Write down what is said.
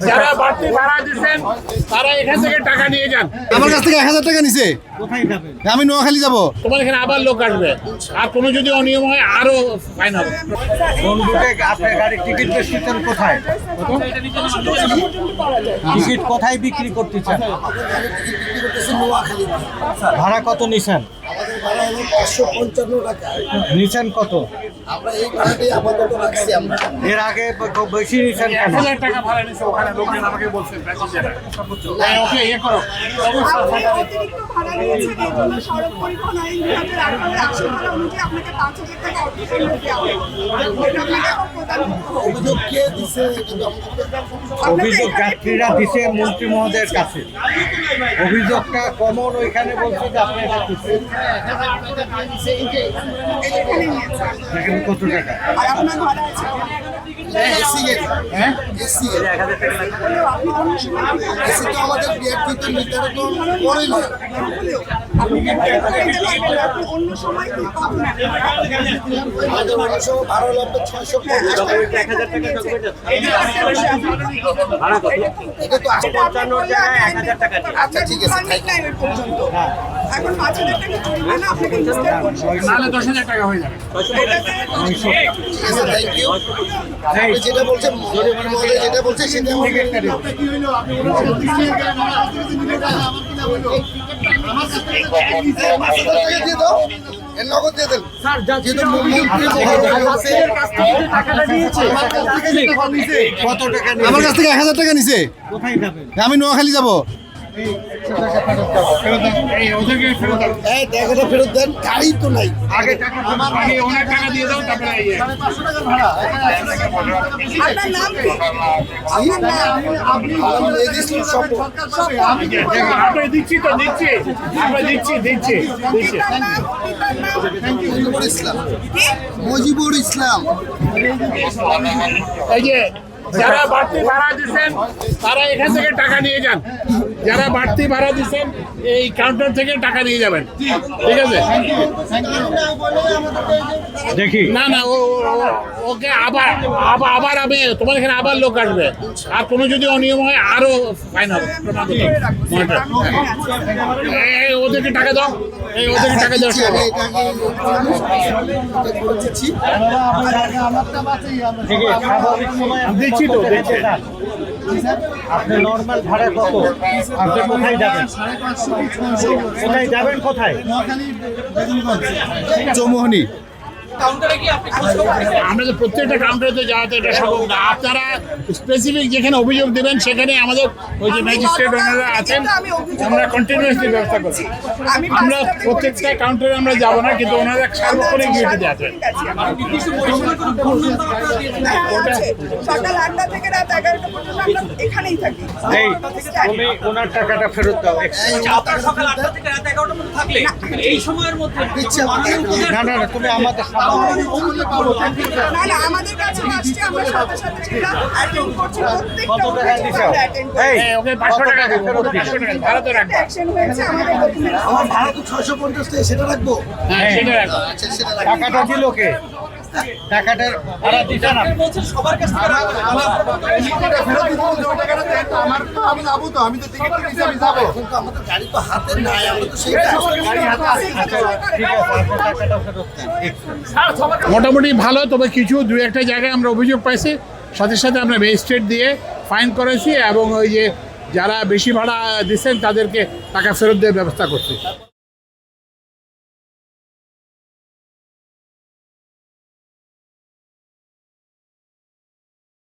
যারা বাড়তি ভাড়া দিচ্ছেন তারা এখান থেকে টাকা নিয়ে যান। আমার কাছ থেকে 1000 টাকা নিছে। আমি নোয়াখালী যাব। তোমার এখানে আবার লোক আসবে, আর কোনো যদি অনিয়ম হয় আরো ফাইন হবে। কোন রুটে আপনার গাড়ির টিকিট বেচতেছেন কোথায়? টিকিট কোথায় বিক্রি করতে চান? ভাড়া কত নিছেন? নিছেন কত? এর আগে বেশি নিছেন কেন? 1000 টাকা ভাড়া নিছে ওখানে লোকজন আমাকে বলছেন প্যাসেঞ্জাররা। ওকে ইয়ে করো। অতিরিক্ত ভাড়া নিয়েছেন এই জন্য সড়ক পরিবহন আইন 2018 ধারা অনুযায়ী আপনাকে 5000 টাকা অর্থদণ্ড দেওয়া হবে। এটা আপনাকে এখন প্রদান করতে হবে। অভিযোগ কে দিছে? অভিযোগ যাত্রীরা দিছে মন্ত্রী মহোদয়ের কাছে। অভিযোগটা কমন ওইখানে বলছে যে আপনি এটা করছেন। এখানে নিয়েছে। এখানে কত টাকা? আর আপনার ভাড়া আছে এসি গেট। হ্যাঁ এসি আপনি অন্য সময় এসি তো আমাদের বিআরটিতে নির্ধারণ করে না। আপনি অন্য সময় কি কত নেন? আমাদের অনেক সময় ভাড়া হলো আপনার 650 টাকা। এটা তো 55 টাকায় 1000 টাকা। আচ্ছা, ঠিক আছে, ঠিক আছে এখন 5000 টাকা জরিমানা আপনাকে নিতে হবে। নাহলে 10000 টাকা হয়ে যাবে। ঠিক আছে, থ্যাংক ইউ। আপনি যেটা বলছেন মহোদয় যেটা বলছে সেটা আমাকে দিয়ে দাও। এর নগদ দিয়ে দেন। যেহেতু মুখ্যমন্ত্রী মহোদয় বলছে, কত টাকা আমার কাছ থেকে 1000 টাকা নিছে। কোথায় যাবেন? আমি নোয়াখালী যাব। এই ওদেরকে ফেরত দাও। এই টাকাটা ফেরত দেন, গাড়ি তো নাই। আগে ওনার টাকা দিয়ে দাও, তারপরে ইয়ে। আপনার নাম কি? আপনার নাম? আমি রেজিস্ট্রেশন সব আমরা দিচ্ছি তো, দিচ্ছি আমরা দিচ্ছি। পিতার নাম? পিতার নাম? মজিবুর ইসলাম। কি? মজিবুর ইসলাম। এই যে যারা বাড়তি ভাড়া দিচ্ছেন তারা এখান থেকে টাকা নিয়ে যান। যারা বাড়তি ভাড়া দিচ্ছেন এই কাউন্টার থেকে টাকা নিয়ে যাবেন, ঠিক আছে? দেখি না না ওকে আবার আমি তোমার এখানে আবার লোক আসবে, আর কোনো যদি অনিয়ম হয় আরো ফাইন হবে। ওদেরকে টাকা দাও, ওদেরকে টাকা দাও। আমি এটাকে করে দিচ্ছি। ঠিক আছে, স্বাভাবিক সময় আপনি দিচ্ছি তো, কত টাকা দিচ্ছি। দেন? আপনি নর্মাল ভাড়া কত? আপনি কোথায় যাবেন? কোথায় যাবেন? কোথায়? চৌমোহনী। আমরা তো প্রত্যেকটা কাউন্টারে যাওয়া তো এটা সম্ভব না। আপনারা স্পেসিফিক যেখানে অভিযোগ দেবেন সেখানে আমাদের ওই যে ম্যাজিস্ট্রেট ওনারা আছেন, আমরা কন্টিনিউয়াসলি ব্যবস্থা করছি। আমরা প্রত্যেকটা কাউন্টারে আমরা যাব না, কিন্তু ওনারা সার্বক্ষণিক ডিউটিতে আছেন। সকাল 8টা থেকে রাত 11টা পর্যন্ত আমরা এখানেই থাকি। এই তুমি ওনার টাকাটা ফেরত দাও। আপনার সকাল 8টা থেকে রাত 11টা পর্যন্ত থাকলে এই সময়ের মধ্যে না না না, তুমি আমাদের সামনে না না আমাদের কাছে আসছে, আমরা সাথে সাথে সেটা অ্যাটেন্ড করছি। কত টাকা দিছো? এই ওকে 500 টাকা দেবো, 500 টাকা ভাড়া তো রাখবো। অ্যাকশন হয়েছে আমাদের ডকুমেন্ট। আমার ভাড়া তো 650 টাকা, সেটা রাখবো। হ্যাঁ সেটা রাখবো। আচ্ছা, সেটা রাখবো। টাকাটা দিল কে? টাকাটার ভাড়া দিতে না। বলছেন সবার কাছ থেকে রাখবেন। এখন তো আমাদের গাড়ি তো হাতে নাই, আমরা তো সেইটা ঠিক আছে, আপনার টাকাটা ফেরত দেন। মোটামুটি ভালো, তবে কিছু দু একটা জায়গায় আমরা অভিযোগ পাইছি, সাথে সাথে আমরা ম্যাজিস্ট্রেট দিয়ে ফাইন করেছি এবং ওই যে যারা বেশি ভাড়া দিচ্ছেন তাদেরকে টাকা ফেরত দেওয়ার ব্যবস্থা করছি।